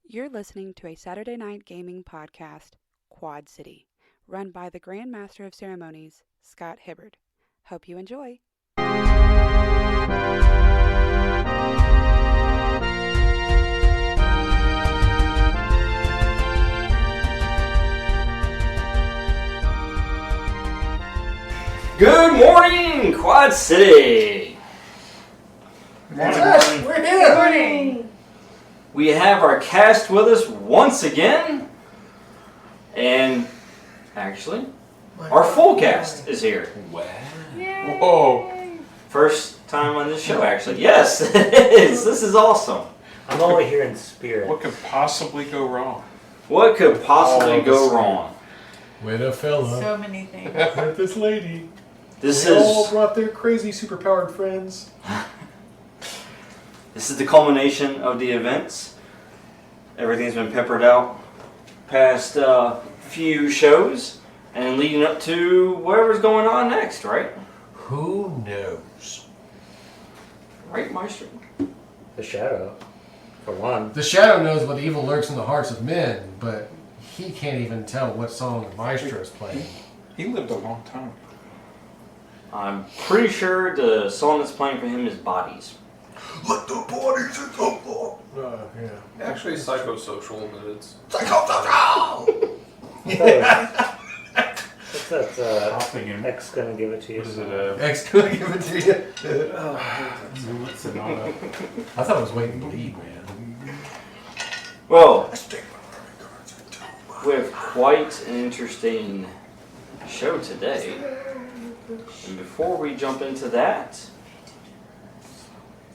You're listening to a Saturday night gaming podcast, Quad City, run by the Grand Master of Ceremonies, Scott Hibbard. Hope you enjoy. Good morning, Quad City! Morning. We're here! Good morning! We have our cast with us once again. And actually, our full cast is here. Wow. Yay. Whoa. First time on this show, actually. Yes, it is. This is awesome. I'm only here in spirit. What could possibly go wrong? What could possibly All of go us. wrong? With a fella. So many things. With this lady. This They all is brought their crazy superpowered friends. the culmination of the events. Everything's been peppered out past few shows and leading up to whatever's going on next, right? Who knows? Right, Maestro? The shadow, for one. The Shadow knows what evil lurks in the hearts of men, but he can't even tell what song the Maestro's playing. He lived a long time. I'm pretty sure the song that's playing for him is Bodies. Let the bodies in the floor. Yeah. Actually, psychosocial, but it's What's that, X gonna give it to you? What is it? X gonna give it to you. What's it on? I thought it was waiting to lead, man. Well, we have quite an interesting show today. And before we jump into that,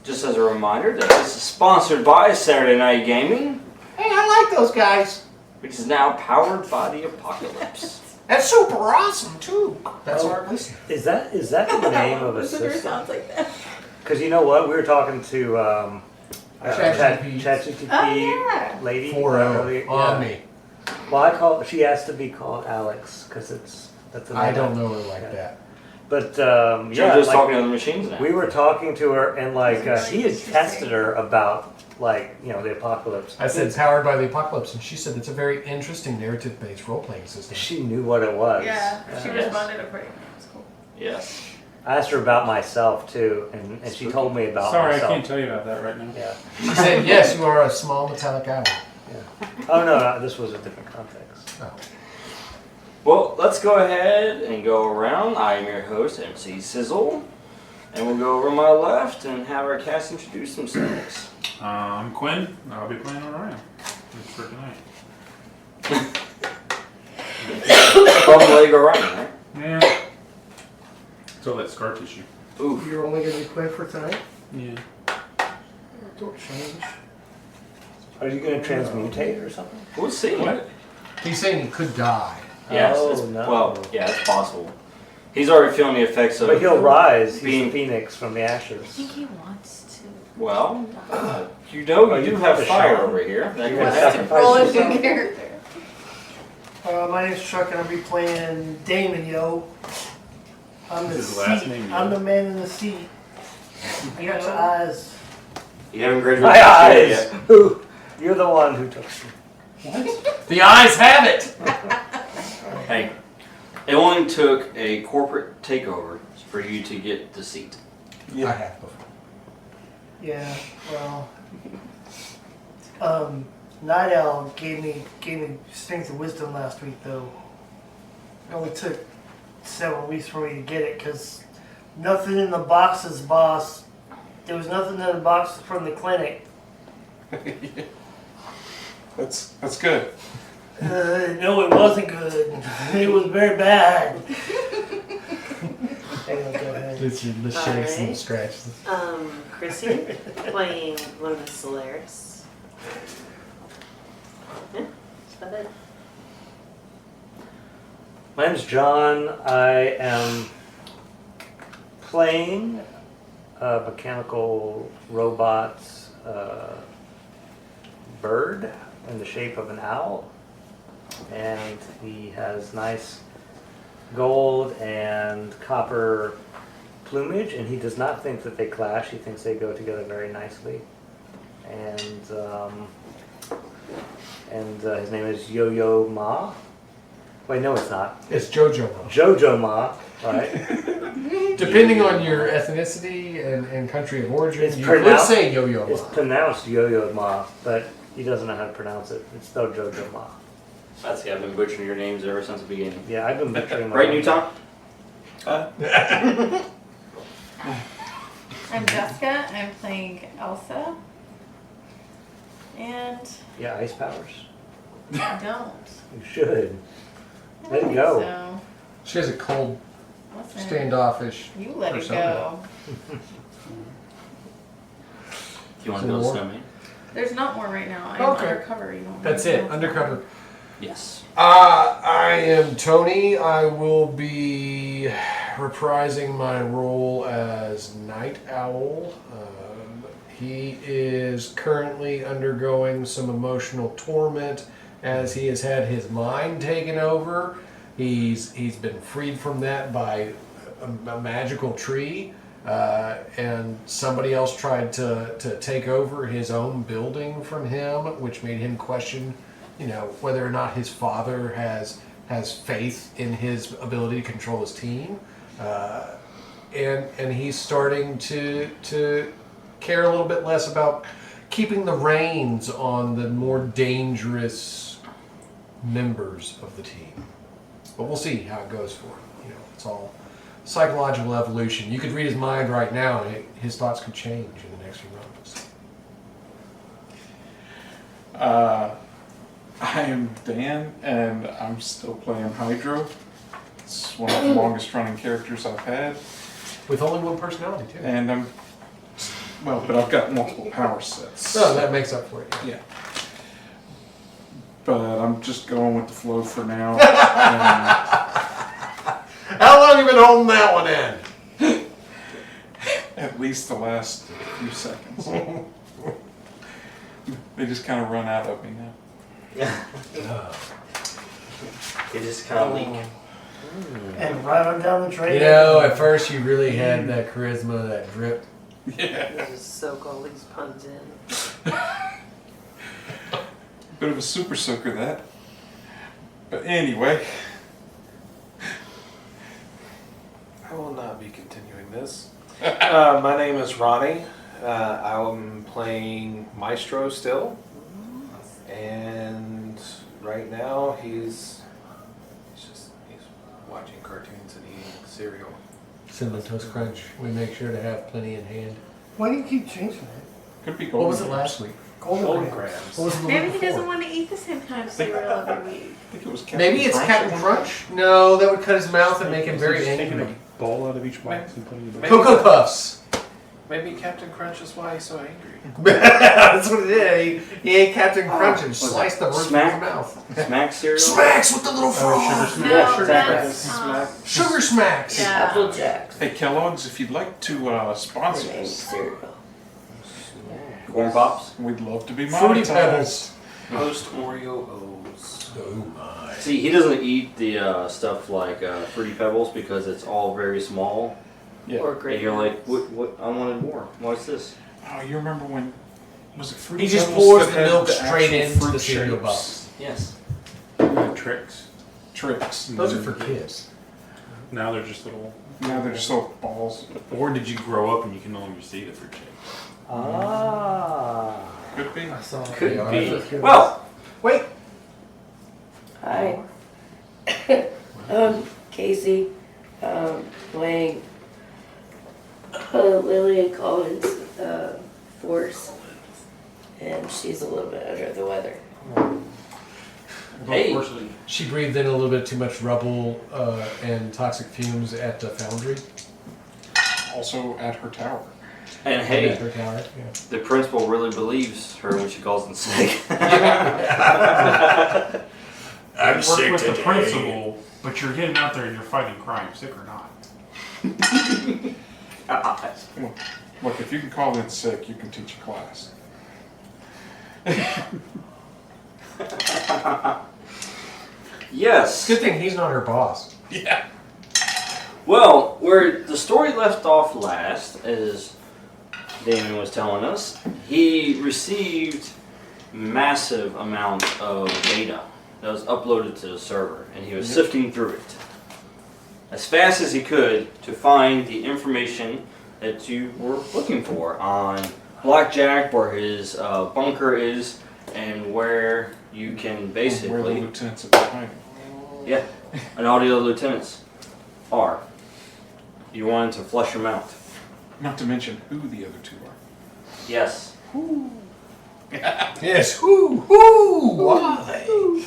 just as a reminder that this is sponsored by Saturday Night Gaming, Hey, I like those guys. which is now powered by the Apocalypse. That's super awesome too. That's our listener. Is that the name of a Listener system? sounds like that. Because you know what? We were talking to ChatGPT. ChatGPT Oh, yeah. lady. 4-0. Omni. Well, she asked to be called Alex because that's a name. I don't know her like that. But You're yeah, just like, talking to the machines now. we were talking to her and like That's he had interesting. tested her about the apocalypse. I said powered by the apocalypse, and she said it's a very interesting narrative-based role-playing system. She knew what it was. Yeah, she Yes. responded appropriately. It's cool. Yes. I asked her about myself too, and she told me about Sorry, myself. I can't tell you about that right now. Yeah. She said, yes, you are a small metallic owl. Oh no, this was a different context. Oh. Well, let's go ahead and go around. I am your host, MC Sizzle. And we'll go over to my left and have our cast introduce themselves. I'm Quinn. I'll be playing Orion. It's for tonight. From Lego Ryan, right? Yeah. So that scar tissue. Oof. You're only gonna be quick for tonight? Yeah. Don't change. Are you going to transmutate or something? We'll see. What? He's saying he could die. Yes, Oh, it's, no. well, yeah, it's possible. He's already feeling the effects of. But he'll rise. He's being- the phoenix from the I ashes. think he wants to. Well, you know, Oh, you you do have the fire shaman? over here. That You're could gonna happen. sacrifice Roll a yourself? new character. My name's Chuck and I'll be playing Damon, yo. I'm This the is his last seat. name, yo. I'm the man in the seat. I got your eyes. You haven't graduated My today eyes. yet. Who? You're the one who took me. The eyes have it! Hey, it only took a corporate takeover for you to get the seat. I have before. Yeah, well. Night Owl gave me strength and wisdom last week though. It only took 7 weeks for me to get it because nothing in the boxes, boss. There was nothing in the boxes from the clinic. That's good. No, it wasn't good. It was very bad. Hang on, go ahead. It's the shakes and the Alright. scratches. Chrissy, playing Luna Solaris. Yeah, that's about it. My name's John. I am playing a mechanical robot bird in the shape of an owl. And he has nice gold and copper plumage, and he does not think that they clash. He thinks they go together very nicely. And and his name is Yo-Yo Ma. Wait, no, it's not. It's Jojo. Jojo Ma, right? Depending on your ethnicity and country of origin, It's you could pronounced- say Yo-Yo It's Ma. pronounced Yo-Yo Ma, but he doesn't know how to pronounce it. It's spelled Jojo Ma. That's I've been butchering your names ever since the beginning. Yeah, I've been butchering my Right, own. Newton? I'm Jessica. I'm playing Elsa. And Yeah, ice powers. I don't. You should. I Let it don't go. think So. She has a cold, Listen, standoffish. you let it persona. go. Do you want to Some build a more? snowman? The's not more right now. I'm Okay. undercover. You don't That's know it. what's Undercover. Yes. I am Tony. I will be reprising my role as Night Owl. He is currently undergoing some emotional torment as he has had his mind taken over. He's been freed from that by a magical tree, and somebody else tried to take over his own building from him, which made him question, whether or not his father has faith in his ability to control his team, and he's starting to care a little bit less about keeping the reins on the more dangerous members of the team. But we'll see how it goes for him. It's all psychological evolution. You could read his mind right now, and his thoughts could change in the next few months. I am Dan, and I'm still playing Hydro. It's one of the longest running characters I've had, With only one personality, too. and but I've got multiple power sets. So that makes up for it. Yeah. But I'm just going with the flow for now. And How long have you been holding that one in? at least the last few seconds. They just kind of run out of me now. You just kind of leak. And right on down the train. At first you really had that charisma, that drip. Yeah. Just soak all these puns in. Bit of a super soaker, that. But anyway. I will not be continuing this. My name is Ronnie. I'm playing Maestro still. And right now he's watching cartoons and eating cereal. Cinnamon Toast Crunch. We make sure to have plenty in hand. Why do you keep changing it? Could be What golden. was it last week? Golden Grams. Grams. What was it the Maybe week he before? doesn't want to eat the same kind of cereal every week. I think it was Captain Maybe it's Crunch Captain at one Crunch? No, that would cut his mouth and make him very Taking angry. a bowl out of each box and putting it in. Cocoa Puffs. Maybe Captain Crunch is why he's so angry. That's what it is. He ate Captain Crunch and sliced the roof of his Smack? mouth. Smack cereal? Smacks with the little frog. No, Yeah, that's Sugar Smacks. yeah. Apple Jacks. Hey, Kellogg's, if you'd like to sponsor us, Cereal. Corn Pops? we'd love to be Fruity monetized. Pebbles. Post Oreo O's. Oh my. See, he doesn't eat the stuff like Fruity Pebbles because it's all very small. Yeah. Or And great. you're like, what? I wanted more. What's this? Oh, you remember when, was it Fruity He just Pebbles pours that the had milk the straight actual into fruit the cereal shapes? box. Yes. Tricks. Tricks. Those are for kids. Now they're just little. Now they're just little balls. Or did you grow up and you can no longer see the fruit shape? Ah. Could be. I saw Could They are be. for kids. Well, Wait. Hi. Casey, playing Lillian Collins' Force, and she's a little bit under the weather. Hey. She breathed in a little bit too much rubble and toxic fumes at the foundry. Also at her tower. and At hey, her tower. Yeah. the principal really believes her when she calls in sick. I'm You work with the principal, but you're getting out there and you're fighting crime, sick or not. Look, if you can call in sick, you can teach a class. Yes. Good thing he's not her boss. Yeah. Well, where the story left off last, as Damon was telling us, he received massive amount of data that was uploaded to the server, and he was sifting through it as fast as he could to find the information that you were looking for on Blackjack, where his bunker is, and where you can basically... Where the lieutenants have been hiding. Yeah, and all the other lieutenants are. You wanted to flush them out. Not to mention who the other two are. Yes. Yes, who are they?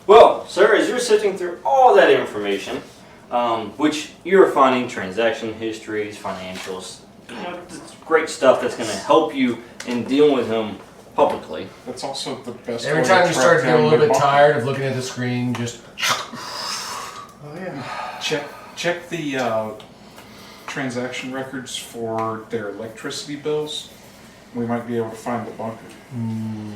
Well, sir, as you're sifting through all that information, which you're finding transaction histories, financials, great stuff that's going to help you in dealing with him publicly. That's also the best Every way time to you track start to get a down little the bit bunker. tired of looking at the screen, just Oh yeah. Check the transaction records for their electricity bills. We might be able to find the bunker.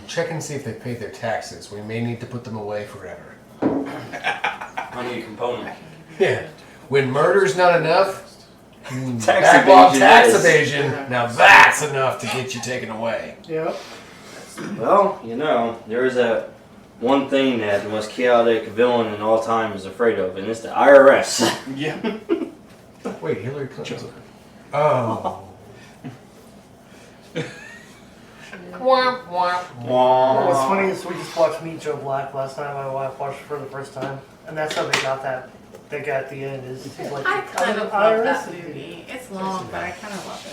check and see if they paid their taxes. We may need to put them away forever. On the component. Yeah. When murder's not enough, Tax backlog evasion tax is. evasion, now that's enough to get you taken away. Yep. Well, you know, there's that one thing that the most chaotic villain in all time is afraid of, and it's the IRS. Yeah. Wait, Hillary Clinton. Oh. Womp, womp. What's funny is we just watched Meet Joe Black last night. My wife watched it for the first time, and that's how they got that. They got the end. Is he's like, I kind of love IRS that is- movie. It's long, but I kind of love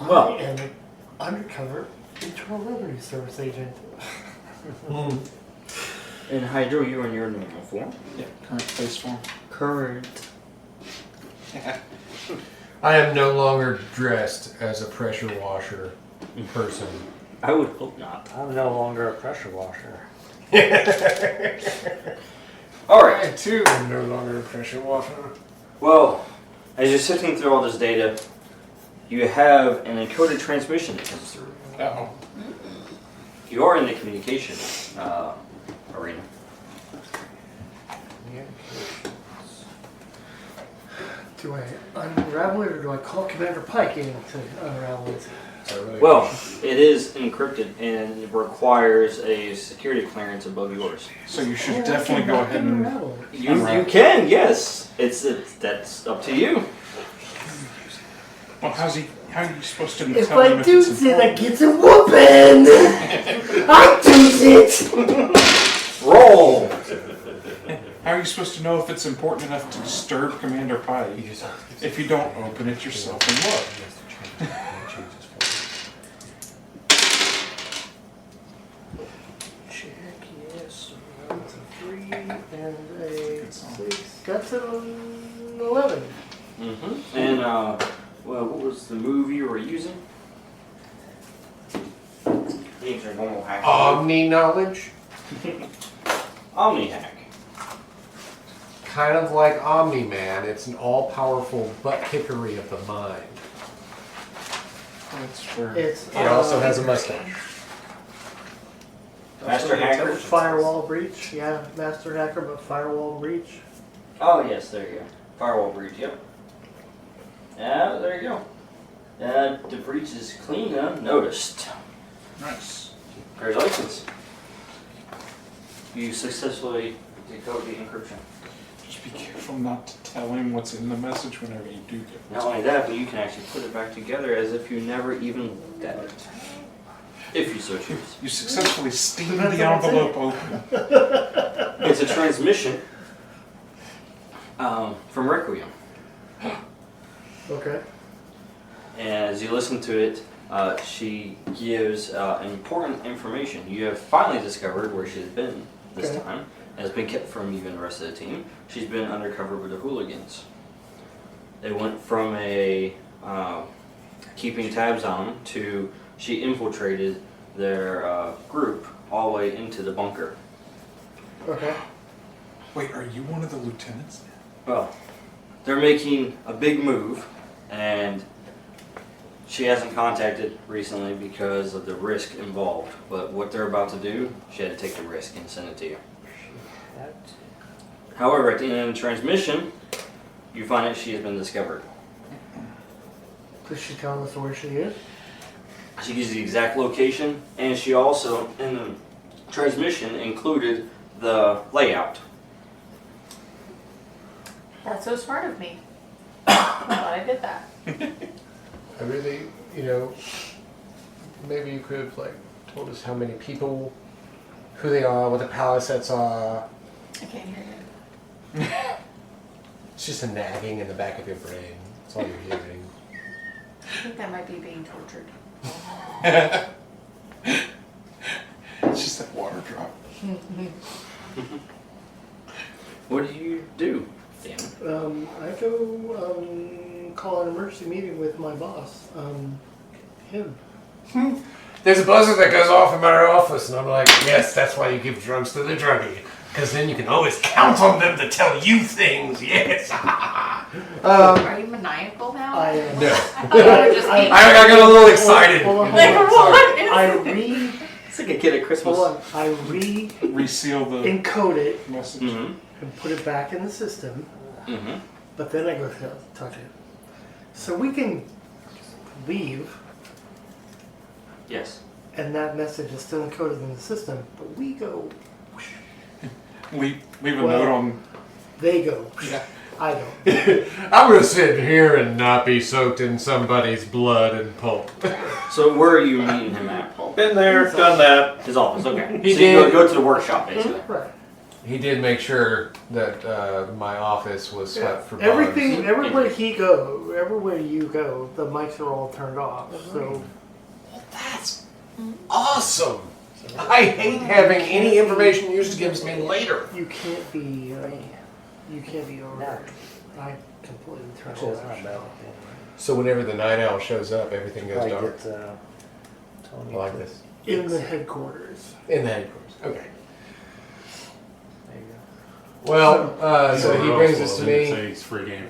it. Well. I am an undercover Internal Revenue Service agent. And Hydro, you're in your normal form. Yeah, current face form. Current. I am no longer dressed as a pressure washer person. I would hope not. I'm no longer a pressure washer. Alright. I too am no longer a pressure washer. Well, as you're sifting through all this data, you have an encoded transmission that comes through. Uh-oh. You are in the communication arena. Do I unravel it or do I call Commander Pike in to unravel it? Well, it is encrypted and it requires a security clearance above yours. So you should definitely go ahead and... unravel it. You can, yes. It's that's up to you. Well, how are you supposed to If tell him I if do it's it, I important? get a whooping! I do it! Roll! How are you supposed to know if it's important enough to disturb Commander Pike if you don't open it yourself and look? Check, yes. That's a 3 and a 6. That's an 11. Mm-hmm. And well, what was the move you were using? These are normal hack. Omni knowledge? Omni hack. Kind of like Omni Man, it's an all-powerful butt kickery of the mind. That's where... It's, It also has a mustache. Master hacker. Firewall breach. Yeah, master hacker, but firewall breach. Oh yes, there you go. Firewall breach. Yep. Yeah, there you go. The breach is clean and unnoticed. Nice. Congratulations. You successfully decode the encryption. Just be careful not to tell him what's in the message whenever you do get it. Not only that, but you can actually put it back together as if you never even looked at it. If you so choose. You successfully steamed the envelope open. It's a transmission from Requiem. Okay. And as you listen to it, she gives important information. You have finally discovered where she's been this Okay. time. And it's been kept from even the rest of the team. She's been undercover with the hooligans. They went from a keeping tabs on them to she infiltrated their group all the way into the bunker. Okay. Wait, are you one of the lieutenants? Well, they're making a big move, and she hasn't contacted recently because of the risk involved. But what they're about to do, she had to take the risk and send it to you. However, at the end of the transmission, you find that she has been discovered. Does she tell us where she is? She gives the exact location, and she also, in the transmission, included the layout. That's so smart of me. I'm glad I did that. I really, maybe you could have like told us how many people, who they are, what the power sets are. I can't hear you. It's just a nagging in the back of your brain. That's all you're hearing. I think that might be being tortured. It's just that water drop. What do you do, Damon? I go call an emergency meeting with my boss. Him. There's a buzzer that goes off in my office, and I'm like, yes, that's why you give drugs to the druggie. Because then you can always count on them to tell you things, yes. Are you maniacal now? I am. No. I thought you were just being... I got a little excited. Hold on. Sorry. I It's like a kid at Christmas. hold on. I Reseal the encode it message. Mm-hmm. and put it back in the system. Mm-hmm. But then I go talk to him. So we can leave, Yes. and that message is still encoded in the system. But we go. Leave a Well- note on. They go. Yeah. I don't. I'm gonna sit here and not be soaked in somebody's blood and pulp. So where are you meeting him at, Paul? Been there, done that. His office, okay. He So you did. go to the workshop, basically. Right. He did make sure that my office was swept for bugs. Everything. Everywhere everywhere you go, the mics are all turned off. So That's awesome. I hate having any information used against me later. you can't be. You can't be over. I completely turn Actually, all it's that not shit bad. off. So whenever the night owl shows up, everything goes Probably dark. get Tony I like to- this. In the headquarters. In the headquarters. Okay. There you Well, so he brings this to me. It's free game.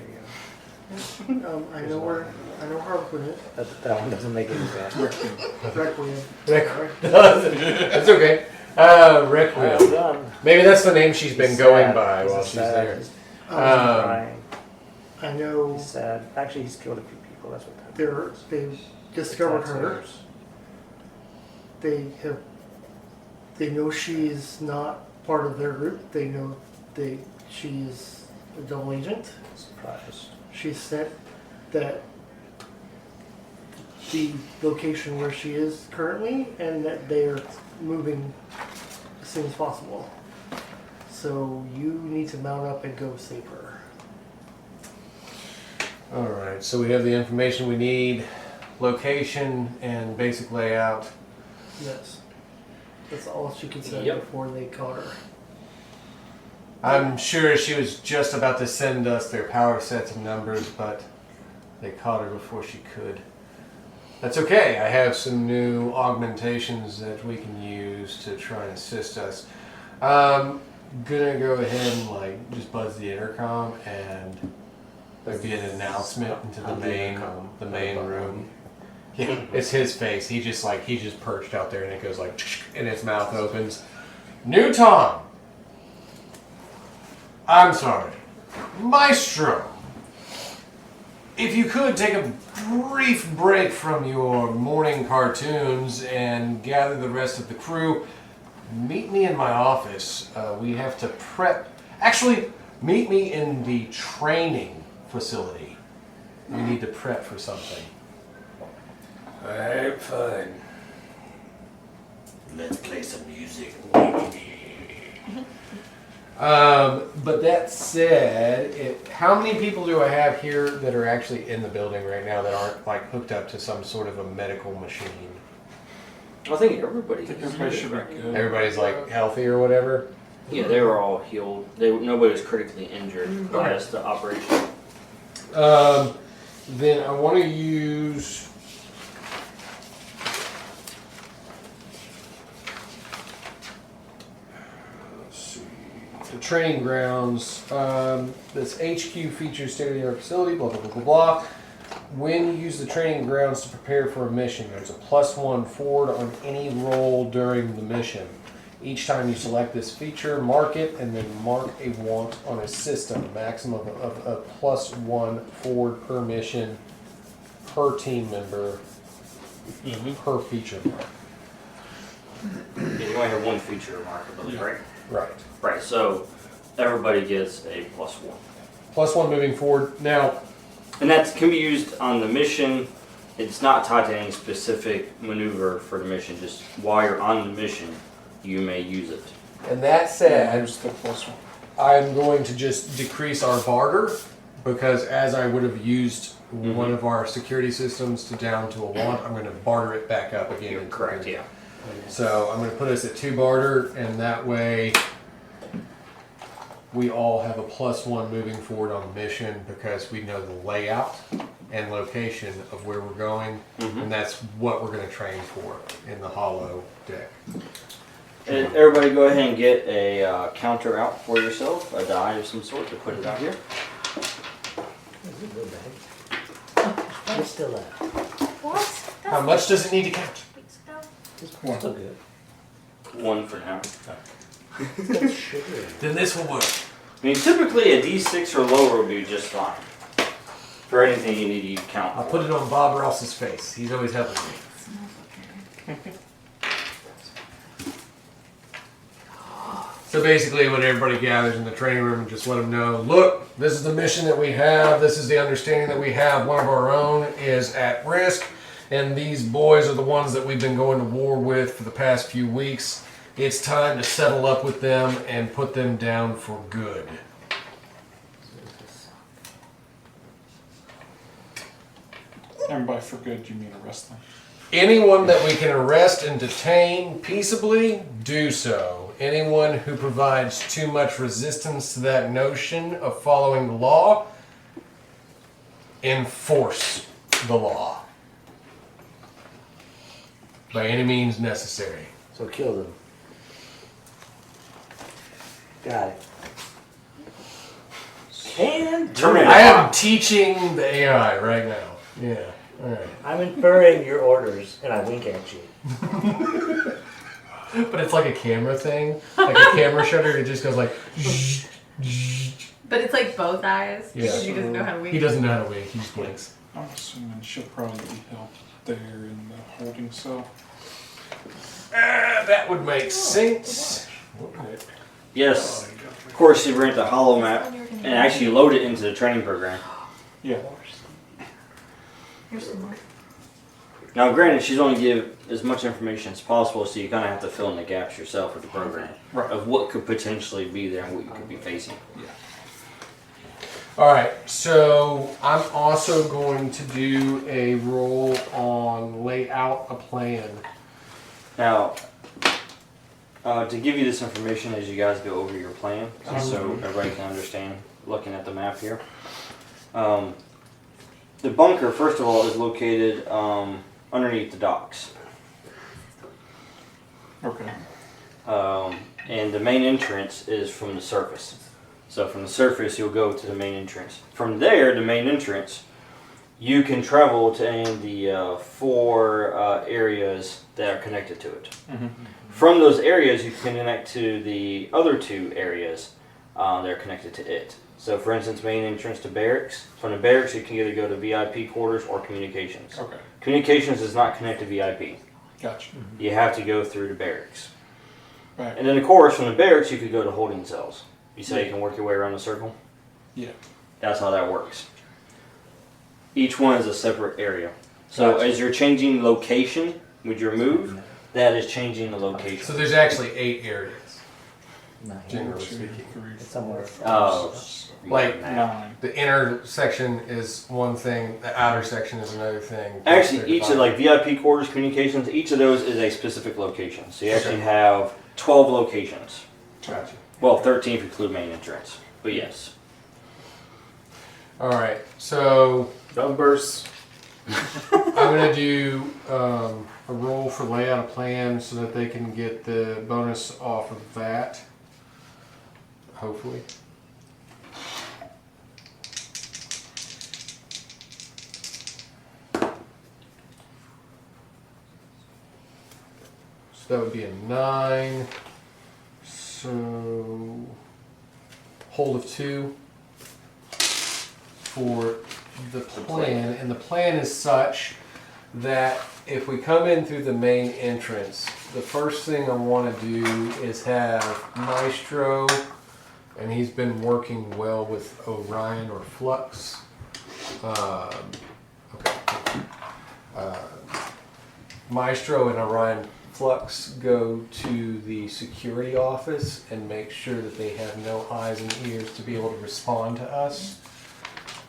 I know where Harlequin is. go. That one doesn't make any sense. Requiem. That's okay. Requiem. Done. Maybe that's the name she's been He's going sad. by He's while a she's sad- there. He's Um, crying. I know He's sad. Actually, he's killed a few people. That's what that they've discovered her. Tattoos. They know she's not part of their group. They know she's a double agent. Surprise. She sent that the location where she is currently, and that they are moving as soon as possible. So you need to mount up and go save her. All right. So we have the information we need, location, and basic layout. Yes. That's all she could say Yep. before they caught her. I'm sure she was just about to send us their power sets and numbers, but they caught her before she could. That's okay. I have some new augmentations that we can use to try and assist us. Gonna go ahead and just buzz the intercom, and there'll be an announcement into the main room. Yeah, it's his face. He just perched out there, and it goes and his mouth opens. New Tom. I'm sorry, Maestro. If you could take a brief break from your morning cartoons and gather the rest of the crew, meet me in my office. We have to prep. Actually, meet me in the training facility. We need to prep for something. Alright, fine. Let's play some music. But that said, how many people do I have here that are actually in the building right now that aren't hooked up to some sort of a medical machine? I think everybody. Everybody should be good. Everybody's healthy or whatever. Yeah, they were all healed. Nobody was critically injured by the operation. Then I want to use. Let's see. The training grounds. This HQ features state-of-the-art facility. Blah blah blah blah blah. When you use the training grounds to prepare for a mission, there's a +1 forward on any roll during the mission. Each time you select this feature, mark it, and then mark a want on a system. Maximum of a +1 forward per mission per team member per feature mark. Yeah, you only have one feature mark, I believe, right? Right. Right, so everybody gets a +1. +1 moving forward. Now, And that can be used on the mission. It's not tied to any specific maneuver for the mission. Just while you're on the mission, you may use it. and that said, There's the +1. I'm going to just decrease our barter because as I would have used one of our security systems to down to a 1, I'm going to barter it back up again. You're correct, yeah. So I'm going to put us at 2 barter, and that way we all have a +1 moving forward on the mission because we know the layout and location of where we're going, and that's what we're going to train for in the hollow deck. And everybody go ahead and get a counter out for yourself, a die of some sort to put it out here. It's still out. What? How much does it need to count? It's still good. 1 for now. It's got sugar in it. Then this will work. I mean, typically a D6 or lower will be just fine. For anything you need to count. I'll put it on Bob Ross's face. He's always helping me. So basically when everybody gathers in the training room and just let them know, look, this is the mission that we have, this is the understanding that we have, one of our own is at risk, and these boys are the ones that we've been going to war with for the past few weeks. It's time to settle up with them and put them down for good. And by for good, you mean arrest them. Anyone that we can arrest and detain peaceably, do so. Anyone who provides too much resistance to that notion of following the law, enforce the law. By any means necessary. So kill them. Got it. And Terminate. I am teaching the AI right now. Yeah, alright. I'm inferring your orders, and I wink at you. But it's like a camera thing. Like a camera shutter, it just goes like... But it's like both eyes. Yeah. Because he doesn't know how to wink. He doesn't know how to wink, he just blinks. I'm assuming she'll probably be held there in the holding cell. That would make sense. Wouldn't it? Yes. Of course, you rent the hollow map and actually load it into the training program. Yeah. Here's some more. Now, granted, she's only give as much information as possible, so you kind of have to fill in the gaps yourself with the program of what could potentially be there and what you could be facing. Alright, so I'm also going to do a roll on lay out a plan. Now, to give you this information as you guys go over your plan, so everybody can understand looking at the map here. The bunker, first of all, is located underneath the docks. Okay. And the main entrance is from the surface. So from the surface, you'll go to the main entrance. From there, the main entrance, you can travel to any of the 4 areas that are connected to it. From those areas, you can connect to the other 2 areas that are connected to it. So for instance, main entrance to barracks. From the barracks, you can either go to VIP quarters or communications. Okay. Communications does not connect to VIP. Gotcha. You have to go through the barracks. Right. And then of course, from the barracks, you could go to holding cells. You say you can work your way around the circle? Yeah. That's how that works. Each one is a separate area. So Gotcha. as you're changing location with your move, that is changing the location. So there's actually 8 areas. Nine. Generally 2, speaking. 3, It's somewhere. Like, 9. the inner section is one thing, the outer section is another thing. Actually, each of like VIP quarters, communications, each of those is a specific location. So you actually have 12 locations. Gotcha. Well, 13 if you include main entrance. But yes. Alright, so Numbers. I'm going to do a roll for layout a plan so that they can get the bonus off of that. Hopefully. So that would be a 9. So hold of 2 for the plan, and the plan is such that if we come in through the main entrance, the first thing I want to do is have Maestro, and he's been working well with Orion or Flux. Maestro and Orion Flux go to the security office and make sure that they have no eyes and ears to be able to respond to us.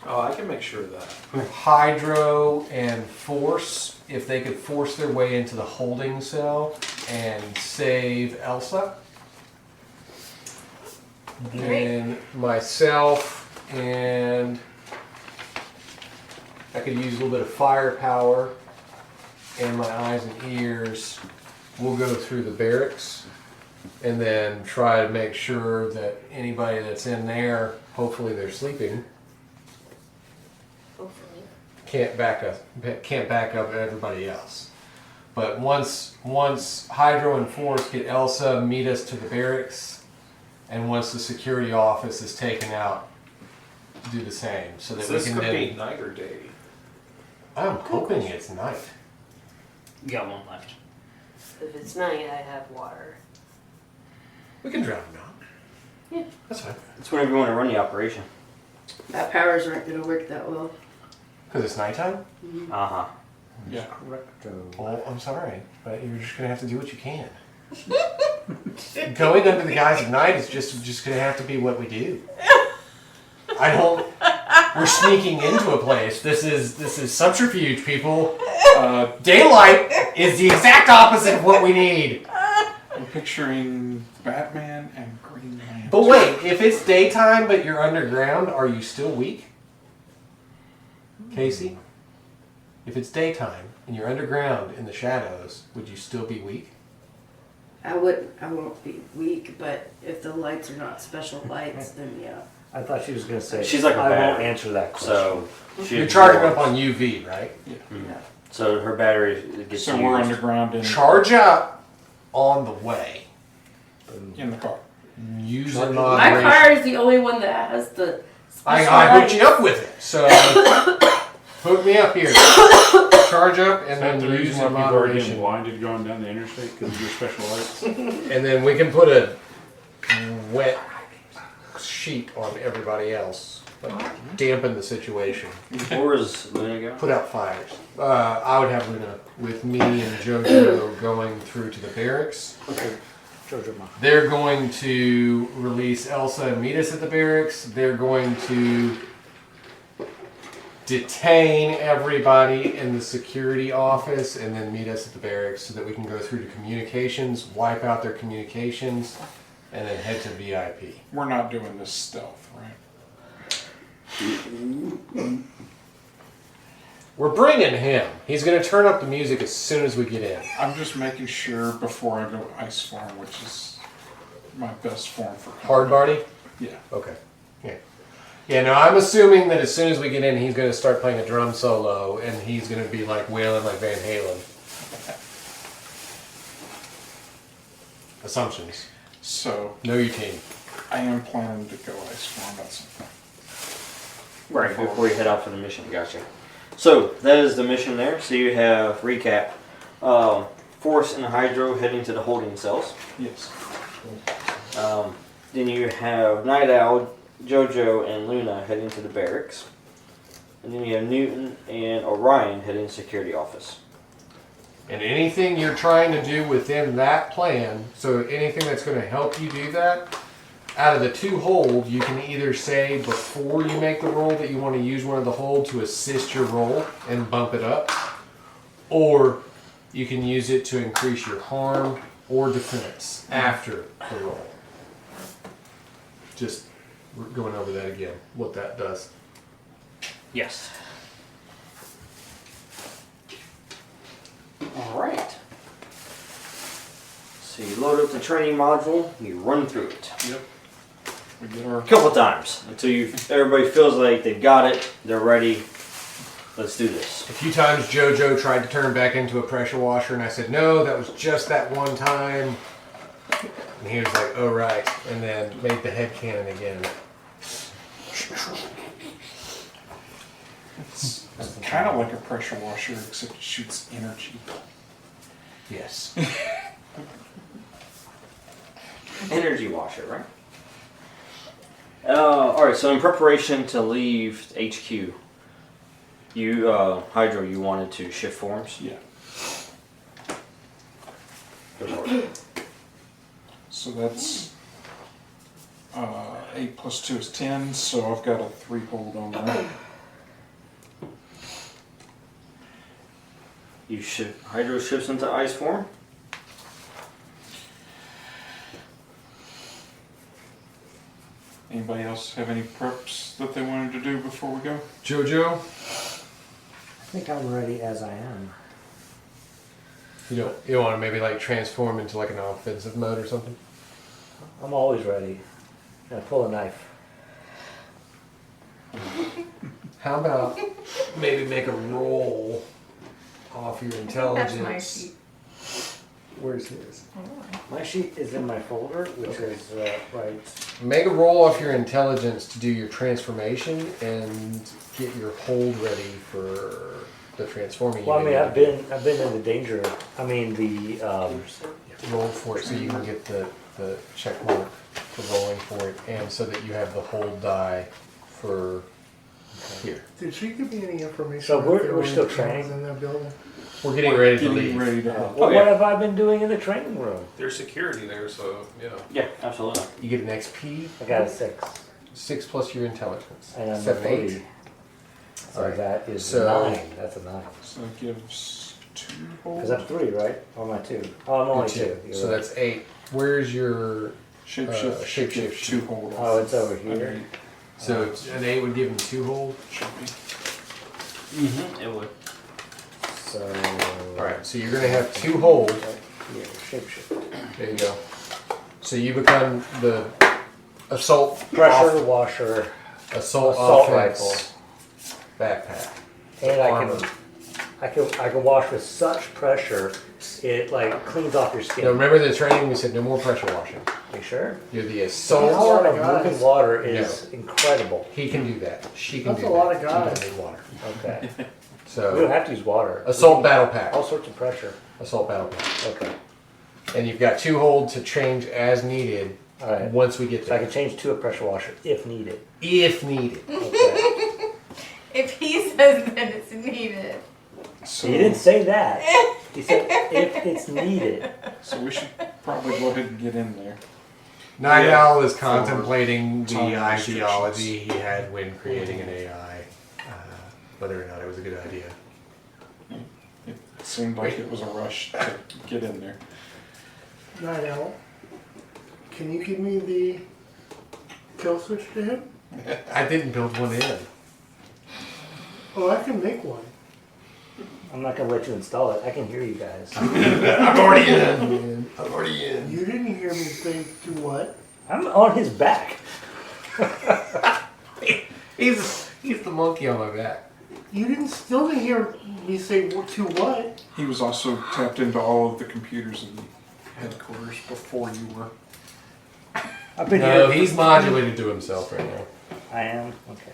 Oh, I can make sure of that. Hydro and Force, if they could force their way into the holding cell and save Elsa. Then myself and I could use a little bit of firepower, and my eyes and ears will go through the barracks and then try to make sure that anybody that's in there, hopefully they're sleeping, Hopefully. can't back up everybody else. But once Hydro and Force get Elsa, meet us to the barracks, and once the security office is taken out, do the same so that So we this can could then. be night or day. I'm hoping it's night. You got one left. If it's night, I have water. We can drown him out. Yeah. That's fine. It's whenever you want to run the operation. Our powers aren't going to work that well. Because it's nighttime? Uh huh. Yeah. Well, I'm sorry, but you're just going to have to do what you can. Going under the guise of night is just going to have to be what we do. We're sneaking into a place. This is subterfuge, people. Daylight is the exact opposite of what we need. I'm picturing Batman and Green Lantern. But wait, if it's daytime but you're underground, are you still weak? Casey? If it's daytime and you're underground in the shadows, would you still be weak? I won't be weak, but if the lights are not special lights, then yeah. I thought she was going to say, She's like a I won't battery. answer that question. So You're charging up on UV, right? So her battery gets So we're used. underground in Charge up on the way. the car. Use it My moderation. car is the only one that has the special I hooked lights. you up with it, so hook me up here. Charge up and Is that then the use reason my why people are getting moderation. blinded going down the interstate because of your special lights? And then we can put a wet sheet on everybody else. Like, dampen the situation. Where is Luna go? Put out fires. I would have Luna with me and JoJo going through to the barracks. Okay. Jojo Ma. They're going to release Elsa and meet us at the barracks. They're going to detain everybody in the security office and then meet us at the barracks so that we can go through to communications, wipe out their communications, and then head to VIP. We're not doing this stealth, right? We're bringing him. He's going to turn up the music as soon as we get in. I'm just making sure before I go ice form, which is my best form for Hard Barty? Yeah. Okay. Yeah. Yeah, no, I'm assuming that as soon as we get in, he's going to start playing a drum solo and he's going to be like wailing like Van Halen. Assumptions. So Know your team. I am planning to go ice form at some point. Right, before you head out for the mission. Gotcha. So, that is the mission there. So you have, recap, Force and Hydro heading to the holding cells. Yes. Then you have Night Owl, JoJo, and Luna heading to the barracks. And then you have Newton and Orion heading to the security office. And anything you're trying to do within that plan, so anything that's going to help you do that, out of the two hold, you can either say before you make the roll that you want to use one of the hold to assist your roll and bump it up, or you can use it to increase your harm or defense after the roll. Just going over that again, what that does. Yes. Alright. So you load up the training module, you run through it. Yep. We get our A couple times until everybody feels like they've got it, they're ready. Let's do this. A few times JoJo tried to turn back into a pressure washer and I said, no, that was just that one time. And he was like, oh right, and then made the headcanon again. It's kind of like a pressure washer, except it shoots energy. Yes. Energy washer, right? Alright, so in preparation to leave HQ, you, Hydro, you wanted to shift forms? Yeah. Go for it. So that's 8 plus 2 is 10, so I've got a 3 hold on that. Hydro shifts into ice form. Anybody else have any preps that they wanted to do before we go? Jojo, I think I'm ready as I am. you don't want to maybe like transform into like an offensive mode or something? I'm always ready. Gonna pull a knife. How about maybe make a roll off your intelligence? That's my sheet. Where's his? My sheet is in my folder, which is right. Make a roll off your intelligence to do your transformation and get your hold ready for the transforming. Well, I mean, unit. I've been in the danger. I mean, the roll for it so you can get the check mark for rolling for it, and so that you have the hold die for here. Did she give me any information? So we're if there were still any training? cameras in that building? We're getting ready to Getting leave. ready to well, Oh, yeah. what have I been doing in the training room? There's security there, so yeah. Yeah, absolutely. You get an XP, I got a 6, 6 plus your intelligence. and I'm 7, 8. 3. So Alright. that is So- 9. That's a 9. So it gives 2 hold. Because I'm 3, right? Or am I 2? Oh, I'm only 2. You're So right. that's 8. Where's your Shapeshift should shapeshift give 2 hold. Oh, it's over Under here. 8 so an 8 would give him 2 hold. should be. Mm-hmm, it would. So. Alright, so you're gonna have 2 hold. Right here, shapeshift. There you go. So you become the assault Pressure off- washer, assault Assault offense backpack. and Armor. I can wash with such pressure, it like cleans off your skin. Now remember the training we said no more pressure washing. Are you sure? You're the The assault. power of guys. moving water is incredible. He can do that. She can That's do a lot that. of You guys. don't need water. Okay. We don't So have to use water. assault battle pack. All sorts of pressure. Assault battle pack. Okay. And you've got 2 hold to change as needed All right. once we get So I there. can change to a pressure washer if needed. If needed. Okay. If he says that it's needed. So, He didn't say that. He said if it's needed. so we should probably go ahead and get in there. Night Yeah. Owl is contemplating the time ideology he had when creating an AI, whether or not it was a good idea. It seemed like it was a rush to get in there. Night Owl, can you give me the kill switch to him? I didn't build one in. Oh, I can make one. I'm not gonna let you install it. I can hear you guys. I'm already in. I'm already in. You didn't hear me say do what? I'm on his back. He's the monkey on my back. You still didn't hear me say to what? He was also tapped into all of the computers in the headquarters before you were. I've been No, here. he's modulated to himself right now. I am. Okay.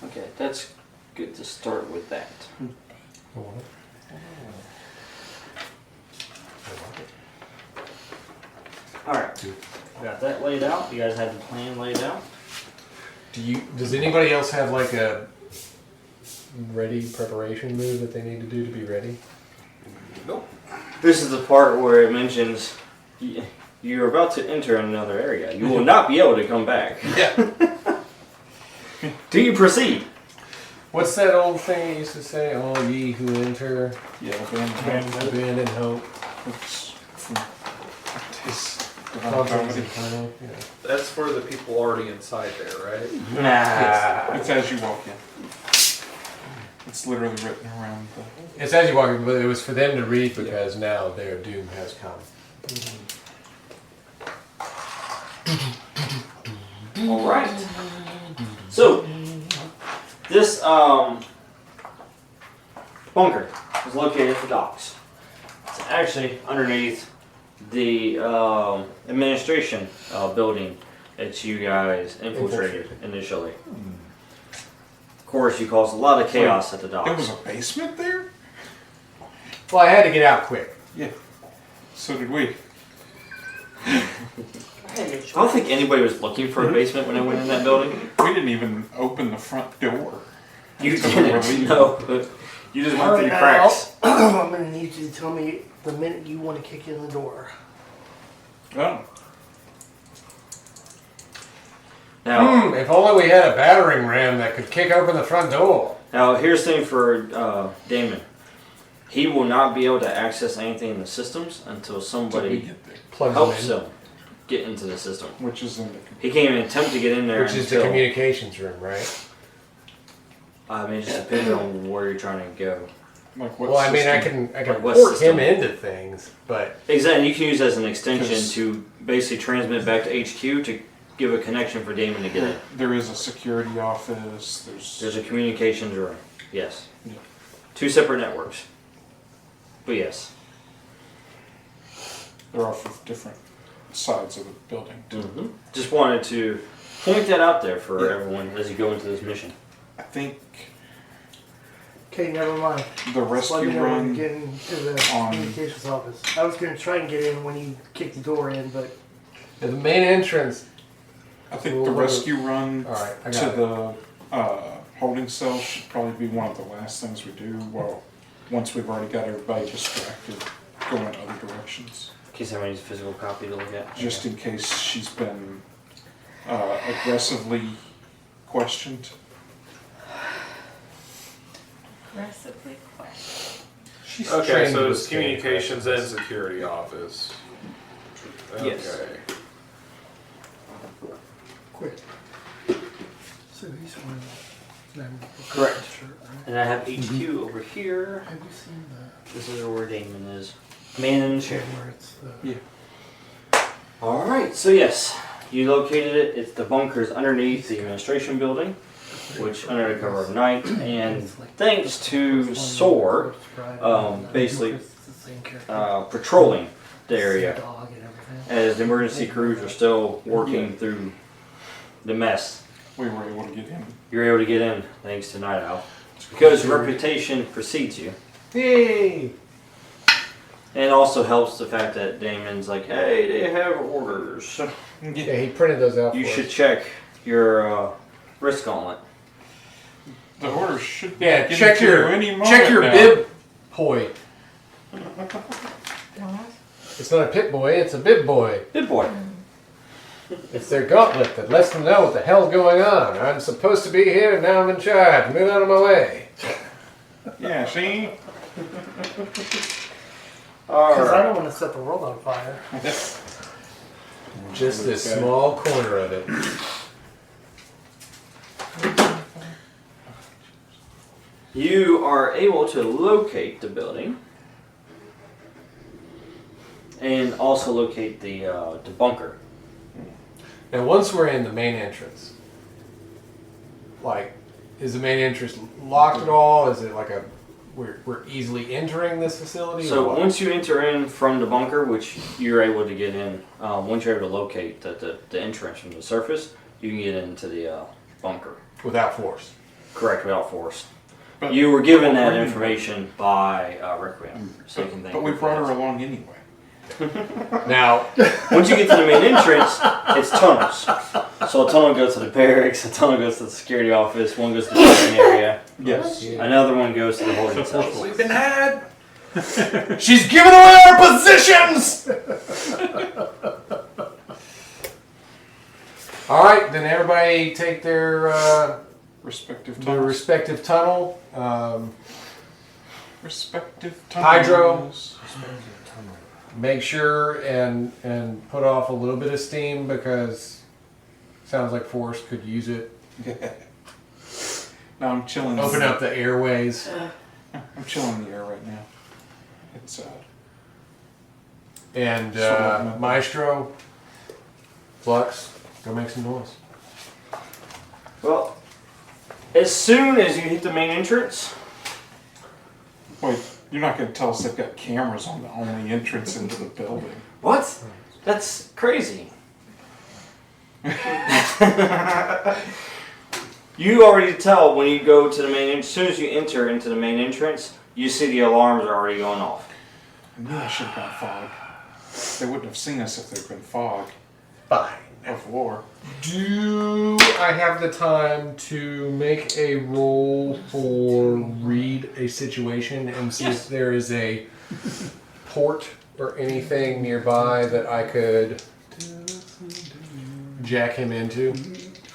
Okay, that's good to start with that. Alright, got that laid out. You guys have the plan laid out. Does anybody else have like a ready preparation move that they need to do to be ready? Nope. This is the part where it mentions you're about to enter another area. You will not be able to come back. Yeah. Do you proceed? What's that old thing he used to say? All ye who enter, Yeah, abandoned. abandon hope. It's from his Confidence comedy. eternal. Yeah. That's for the people already inside there, right? Nah. It's as you walk in. It's literally written around the. It's as you walk in, but it was for them to read because now their doom has come. All right. So this bunker is located at the docks. It's actually underneath the administration building that you guys infiltrated initially. course, you caused a lot of chaos at the There was docks. a basement there? Well, I had to get out quick. Yeah. So did we. I don't think anybody was looking for a basement when I went in that building. We didn't even open the front door. You Until we were didn't, leaving. no. But you just went through the Alright, cracks. I'm gonna need you to tell me the minute you want to kick in the door. Oh. Now, If only we had a battering ram that could kick open the front door. now here's the thing for Damon. He will not be able to access anything in the systems until Did we somebody get there? Plugs helps them him get into the system. Which is in the He can't even attempt to get in in. there Which is the until. communications room, right? I mean, it just depends on where you're trying to go. like what Well, I mean, system? I can Like what port system? him into things, but Exactly, you can use it as an extension 'Cause- to basically transmit back to HQ to give a connection for Damon to get in. There is a security office. There's a communications room. Yes. Yeah. 2 separate networks. But yes. They're off of different sides of the building too. Mm-hmm. Just wanted to point that out there for Yeah. everyone as you go into this mission. I think Okay, never mind. the Let rescue me know when run. you get into the on- communications office. I was gonna try and get in when you kicked the door in, but the main entrance. I think the rescue run All right, I to got it. the holding cell should probably be one of the last things we do. Well, once we've already got everybody distracted, going other directions, In case anyone needs a physical copy to look at. just in case she's been aggressively questioned. Aggressively question. She's Okay, trained so to it's withstand communications and crisis. security office. Okay. Yes. quick. So he's one. Correct. And I have HQ over here. Have you seen the This is where Damon is. Man in the chair. where it's the Yeah. Alright, so yes, you located it. It's the bunkers underneath the administration building, which under the cover of night, and thanks to SOAR, basically patrolling the area as the emergency crews are still working through the mess. We were able to get in. You're able to get in thanks to Night Owl. Because reputation precedes you. Yay! And it also helps the fact that Damon's like, hey, they have orders. Yeah, he printed those out. You for should us. check your risk gauntlet. The orders should be Yeah, getting check to your any moment check your now. bib boy. It's not a pit boy, it's a bib boy. Good boy. It's their gauntlet that lets them know what the hell's going on. I'm supposed to be here, and now I'm in charge. Move out of my way. Yeah, see? Because I Alright. don't want to set the world on fire. Just this small corner of it. You are able to locate the building. And also locate the bunker. Now, once we're in the main entrance, like, is the main entrance locked at all? Is it like we're easily entering this facility? So or what? once you enter in from the bunker, which you're able to get in, once you're able to locate the entrance from the surface, you can get into the bunker. Without force. Correct, without force. But- You were given that Requiem. information by Requiem, so you can thank But we her for brought her that. along anyway. Now, Once you get to the main entrance, it's tunnels. So a tunnel goes to the barracks, a tunnel goes to the security office, one goes to the shipping area, Yes. another one goes to the holding cells. we've been had. She's giving away our positions. All right, then everybody take their Respective respective tunnel. Respective Hydro. tunnels. Make sure and put off a little bit of steam because sounds like Forrest could use it. Now I'm chilling. Open up the airways. I'm chilling in the air right now. It's And So- Maestro, Flux, go make some noise. Well, as soon as you hit the main entrance, wait. You're not going to tell us they've got cameras on the only entrance into the building. what? That's crazy. You already tell when you go to the main. As soon as you enter into the main entrance, you see the alarms are already going off. I knew I should have gone fog. They wouldn't have seen us if there'd been fog Fine. of war. Do I have the time to make a roll for read a situation and see if there is a port or anything nearby that I could jack him into?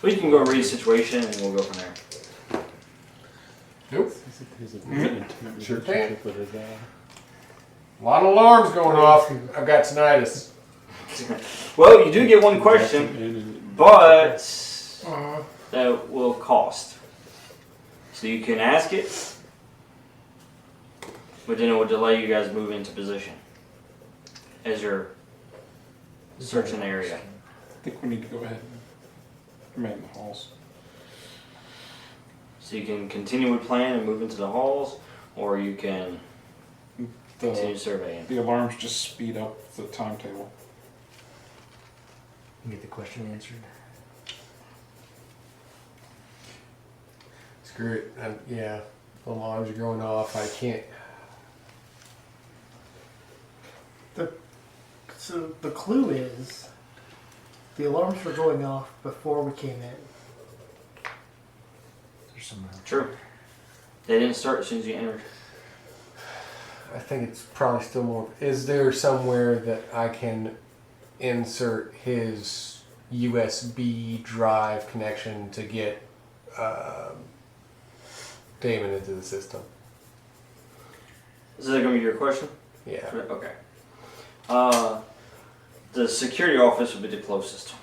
We can go read the situation and we'll go from there. Nope. Sure can. A lot of alarms going off. I've got tinnitus. Well, you do get one question, but that will cost. So you can ask it, but then it will delay you guys move into position as you're searching the area. I think we need to go ahead and remain in the halls. So you can continue with plan and move into the halls, or you can continue surveying. The alarms just speed up the timetable. You get the question answered. Screw it. Yeah, the alarms are going off. I can't. So the clue is the alarms were going off before we came in. There's some. True. They didn't start as soon as you entered. I think it's probably still more. Is there somewhere that I can insert his USB drive connection to get Damon into the system? Is that going to be your question? Yeah. Okay. The security office would be the closest,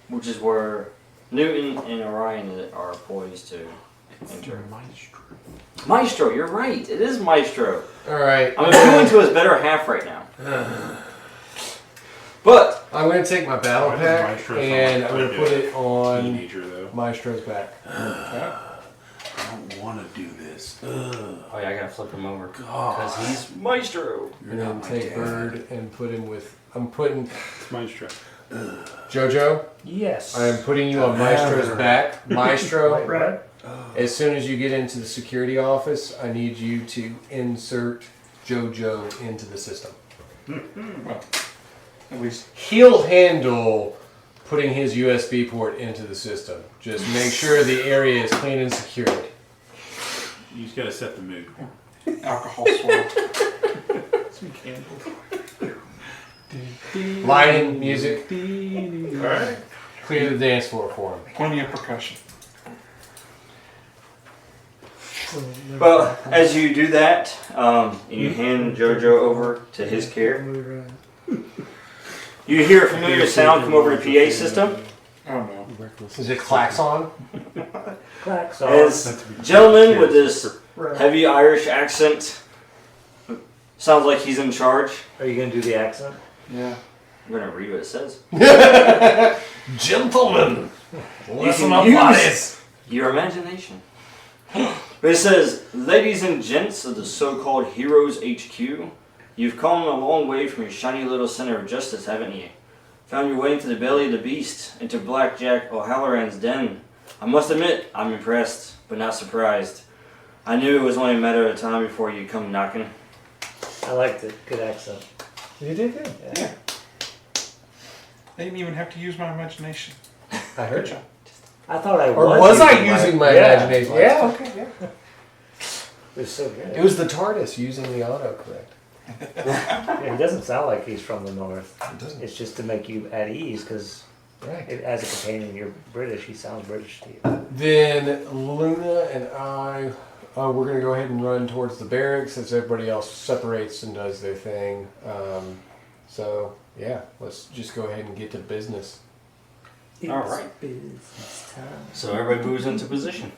which is where Newton and Orion are poised to enter. Maestro, you're right. It is Maestro. All right. I'm appealing to his better half right now. But I'm going to take my battle Why does pack Maestro and I'm sound going like to put it on Teenager though. Maestro's back. I don't want to do this. oh yeah, I gotta flip him over God. because he's Maestro. And then take Bird and put him with. I'm putting Maestro. JoJo. Yes. I am putting you on Maestro's back. Maestro. Right? As soon as you get into the security office, I need you to insert JoJo into the system. Well, at least He'll handle putting his USB port into the system. Just make sure the area is clean and secured. You just gotta set the mood. alcohol swab. Some candles. Lighting, music, Alright. clear the dance floor for him. Plenty of percussion. Well, as you do that, and you hand JoJo over to his care, you hear a familiar sound come over the PA system. Oh no. Is it klaxon? Clacks As gentleman with this Right. heavy Irish accent, sounds like he's in charge. Are you gonna do the accent? Yeah. I'm gonna read what it says. Gentlemen, You listen can up, use buddies. your imagination. But it says, ladies and gents of the so-called Heroes HQ, you've come a long way from your shiny little center of justice, haven't you? Found your way into the belly of the beast, into Blackjack O'Halloran's den. I must admit, I'm impressed, but not surprised. I knew it was only a matter of time before you come knocking. I liked it. Good accent. You did good. Yeah. I didn't even have to use my imagination. I heard you. I thought I was. Or was I using my imagination? Yeah. Yeah, okay, yeah. It was so good. It was the TARDIS using the autocorrect. Yeah, he doesn't sound like he's from the north. It doesn't. It's just to make you at ease, because Right. as a companion, you're British. He sounds British to you. Then Luna and I, we're going to go ahead and run towards the barracks as everybody else separates and does their thing. So, yeah, let's just go ahead and get to business. All right. Business time. So everybody moves into position.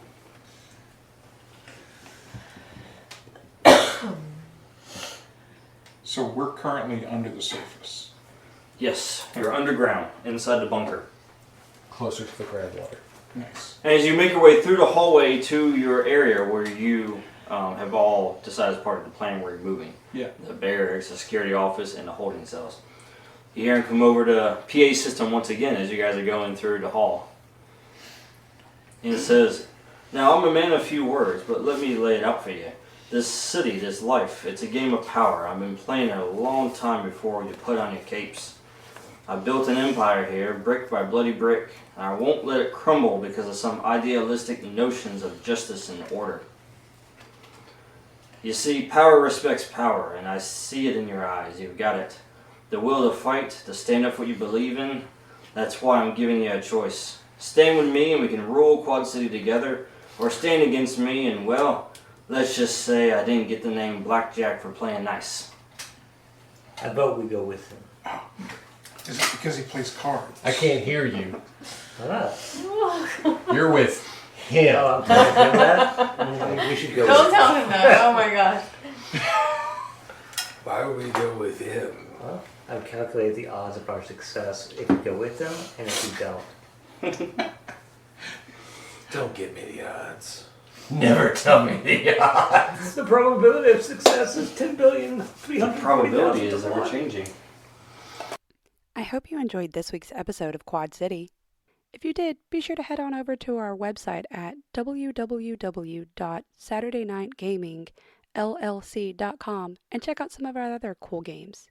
So we're currently under the surface. Yes, you're underground, inside the bunker. Closer to the groundwater. Nice. And as you make your way through the hallway to your area where you have all decided as part of the plan where you're moving, Yeah. the barracks, the security office, and the holding cells, You hear him come over to PA system once again as you guys are going through the hall. And it says, "Now I'm a man of few words, but let me lay it out for you. This city, this life, it's a game of power. I've been playing it a long time before you put on your capes. I built an empire here, brick by bloody brick, and I won't let it crumble because of some idealistic notions of justice and order. You see, power respects power, and I see it in your eyes. You've got it. The will to fight, to stand up for what you believe in. That's why I'm giving you a choice. Stand with me and we can rule Quad City together, or stand against me and, well, let's just say I didn't get the name Blackjack for playing nice." I vote we go with him. Is it because he plays cards? I can't hear you. Ah. You're with him. Oh, I'm telling him that? I think we should go Don't with tell him that. Oh my gosh. Why would we go with him? Well, I've calculated the odds of our success if we go with them and if we don't. Don't give me the odds. Never tell me the odds. The probability of success is 10,340,000. The probability is ever changing. I hope you enjoyed this week's episode of Quad City. If you did, be sure to head on over to our website at www.saturdaynightgamingllc.com and check out some of our other cool games.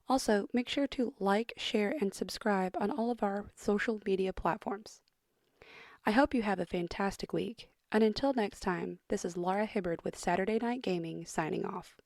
Also, make sure to like, share, and subscribe on all of our social media platforms. I hope you have a fantastic week, and until next time, this is Laura Hibbard with Saturday Night Gaming signing off.